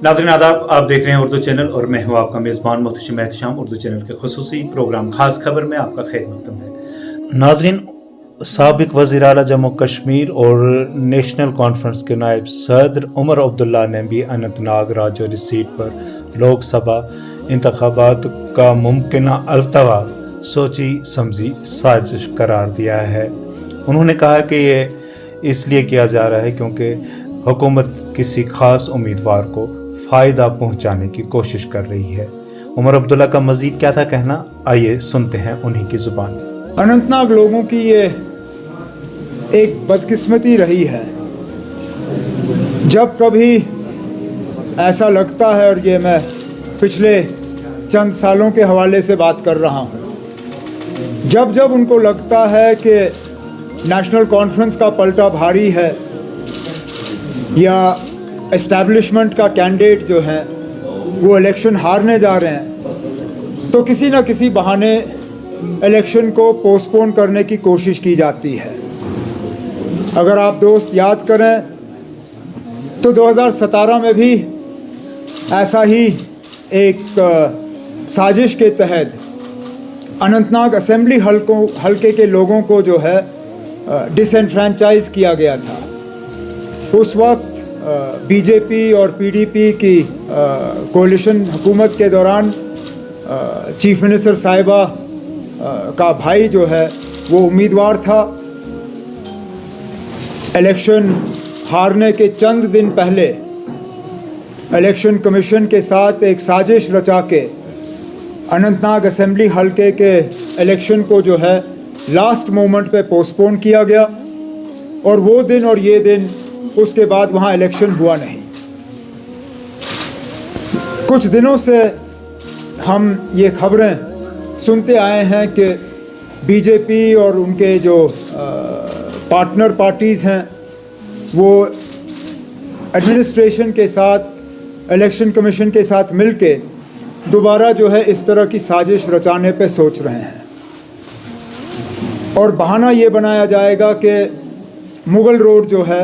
नाज़रीन आदाब, आप देख रहे हैं उर्दू चैनल और मैं हूँ आपका मेज़बान मोहतशिम एहतशाम। उर्दू चैनल के खुसूसी प्रोग्राम खास खबर में आपका खैर मकदम है। नाज़रीन, साबिक वज़ीर आला जम्मू कश्मीर और नेशनल कॉन्फ्रेंस के नायब सदर उमर अब्दुल्ला ने भी अनंतनाग राजौरी सीट पर लोकसभा इंतखाबात का मुमकिन अल्तवा सोची समझी साजिश करार दिया है। उन्होंने कहा कि ये इसलिए किया जा रहा है क्योंकि हुकूमत किसी खास उम्मीदवार को फ़ायदा पहुंचाने की कोशिश कर रही है। उमर अब्दुल्ला का मज़ीद क्या था कहना, आइए सुनते हैं उन्हीं की ज़ुबान। अनंतनाग लोगों की ये एक बदकिस्मती रही है, जब कभी ऐसा लगता है, और ये मैं पिछले चंद सालों के हवाले से बात कर रहा हूँ, जब जब उनको लगता है कि नेशनल कॉन्फ्रेंस का पलटा भारी है या एस्टैब्लिशमेंट का कैंडिडेट जो है वो इलेक्शन हारने जा रहे हैं, तो किसी न किसी बहाने इलेक्शन को पोस्टपोन करने की कोशिश की जाती है। अगर आप दोस्त याद करें तो 2017 में भी ऐसा ही एक साजिश के तहत अनंतनाग असेंबली हल्के के लोगों को जो है डिसएनफ्रेंचाइज किया गया था। उस वक्त बीजेपी और पीडीपी की कोalition हुकूमत के दौरान चीफ मिनिस्टर साहिबा का भाई जो है वो उम्मीदवार था। इलेक्शन हारने के चंद दिन पहले इलेक्शन कमीशन के साथ एक साजिश रचा के अनंतनाग असेंबली हल्के के इलेक्शन को जो है लास्ट मोमेंट पे पोस्टपोन किया गया, और वो दिन और ये दिन उसके बाद वहाँ इलेक्शन हुआ नहीं। कुछ दिनों से हम ये खबरें सुनते आए हैं कि बीजेपी और उनके जो पार्टनर पार्टीज़ हैं वो एडमिनिस्ट्रेशन के साथ, इलेक्शन कमीशन के साथ मिलके दोबारा जो है इस तरह की साजिश रचाने पे सोच रहे हैं, और बहाना ये बनाया जाएगा कि मुग़ल रोड जो है,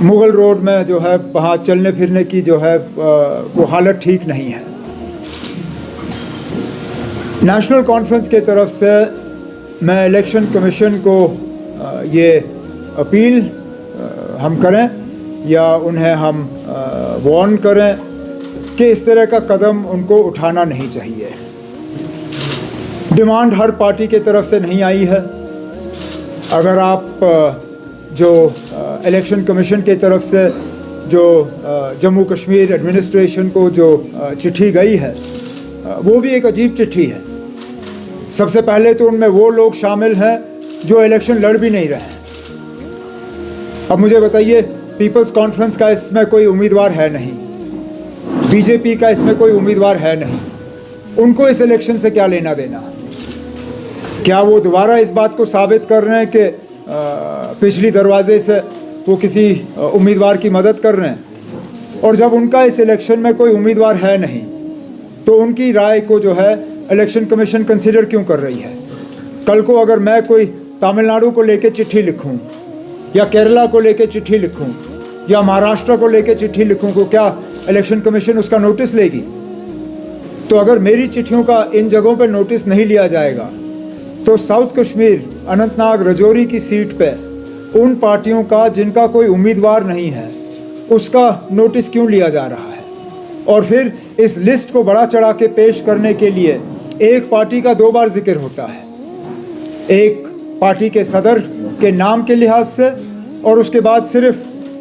मुग़ल रोड में जो है वहाँ चलने फिरने की जो है वो हालत ठीक नहीं है। नेशनल कॉन्फ्रेंस के तरफ से मैं इलेक्शन कमीशन को ये अपील हम करें या उन्हें हम वार्न करें कि इस तरह का कदम उनको उठाना नहीं चाहिए। डिमांड हर पार्टी के तरफ से नहीं आई है। अगर आप जो इलेक्शन कमीशन के तरफ से जो जम्मू कश्मीर एडमिनिस्ट्रेशन को जो चिट्ठी गई है वो भी एक अजीब चिट्ठी है। सबसे पहले तो उनमें वो लोग शामिल हैं जो इलेक्शन लड़ भी नहीं रहे हैं। अब मुझे बताइए, पीपल्स कॉन्फ्रेंस का इसमें कोई उम्मीदवार है नहीं, बीजेपी का इसमें कोई उम्मीदवार है नहीं, उनको इस इलेक्शन से क्या लेना देना? क्या वो दोबारा इस बात को साबित कर रहे हैं कि पिछली दरवाजे से वो किसी उम्मीदवार की मदद कर रहे हैं? और जब उनका इस इलेक्शन में कोई उम्मीदवार है नहीं तो उनकी राय को जो है इलेक्शन कमीशन कंसिडर क्यों कर रही है? कल को अगर मैं कोई तमिलनाडु को लेके चिट्ठी लिखूं या केरला को लेके चिट्ठी लिखूं या महाराष्ट्र को लेके चिट्ठी लिखूं, तो क्या इलेक्शन कमीशन उसका नोटिस लेगी? तो अगर मेरी चिट्ठियों का इन जगहों पर नोटिस नहीं लिया जाएगा तो साउथ कश्मीर अनंतनाग राजौरी की सीट पे उन पार्टियों का जिनका कोई उम्मीदवार नहीं है उसका नोटिस क्यों लिया जा रहा है? और फिर इस लिस्ट को बड़ा चढ़ा के पेश करने के लिए एक पार्टी का दो बार जिक्र होता है, एक पार्टी के सदर के नाम के लिहाज से और उसके बाद सिर्फ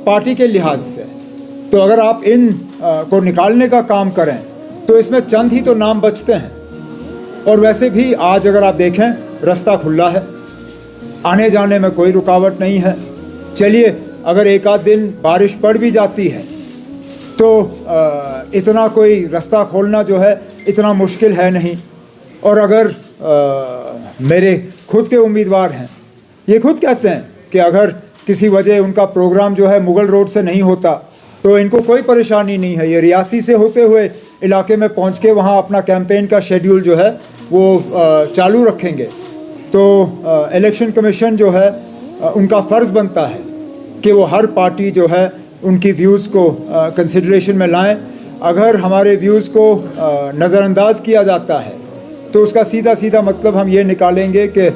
पार्टी के लिहाज से। तो अगर आप इन को निकालने का काम करें तो इसमें चंद ही तो नाम बचते हैं। और वैसे भी आज अगर आप देखें रास्ता खुला है, आने जाने में कोई रुकावट नहीं है। चलिए अगर एक आध दिन बारिश पड़ भी जाती है तो इतना कोई रास्ता खोलना जो है इतना मुश्किल है नहीं। और अगर मेरे खुद के उम्मीदवार हैं, ये खुद कहते हैं कि अगर किसी वजह उनका प्रोग्राम जो है मुग़ल रोड से नहीं होता तो इनको कोई परेशानी नहीं है, ये रियासी से होते हुए इलाके में पहुंच के वहाँ अपना कैंपेन का शेड्यूल जो है वो चालू रखेंगे। तो इलेक्शन कमीशन जो है उनका फ़र्ज़ बनता है कि वो हर पार्टी जो है उनकी व्यूज़ को कंसिडरेशन में लाएं। अगर हमारे व्यूज़ को नज़रअंदाज किया जाता है तो उसका सीधा सीधा मतलब हम ये निकालेंगे कि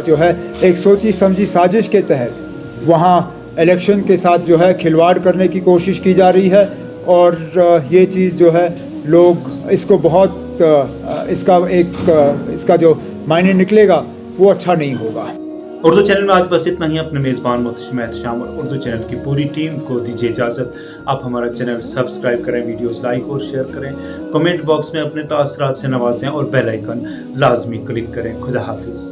जो है एक सोची समझी साजिश के तहत वहाँ इलेक्शन के साथ जो है खिलवाड़ करने की कोशिश की जा रही है, और ये चीज़ जो है लोग इसको बहुत इसका जो मायने निकलेगा वो अच्छा नहीं होगा। उर्दू चैनल में आज बस इतना ही। अपने मेज़बान मोहतशिम एहतशाम और उर्दू चैनल की पूरी टीम को दीजिए इजाज़त। आप हमारा चैनल सब्सक्राइब करें, वीडियोस लाइक और शेयर करें, कमेंट बॉक्स में अपने तासरात से नवाजें और बेल आइकन लाजमी क्लिक करें। खुदा हाफिज़।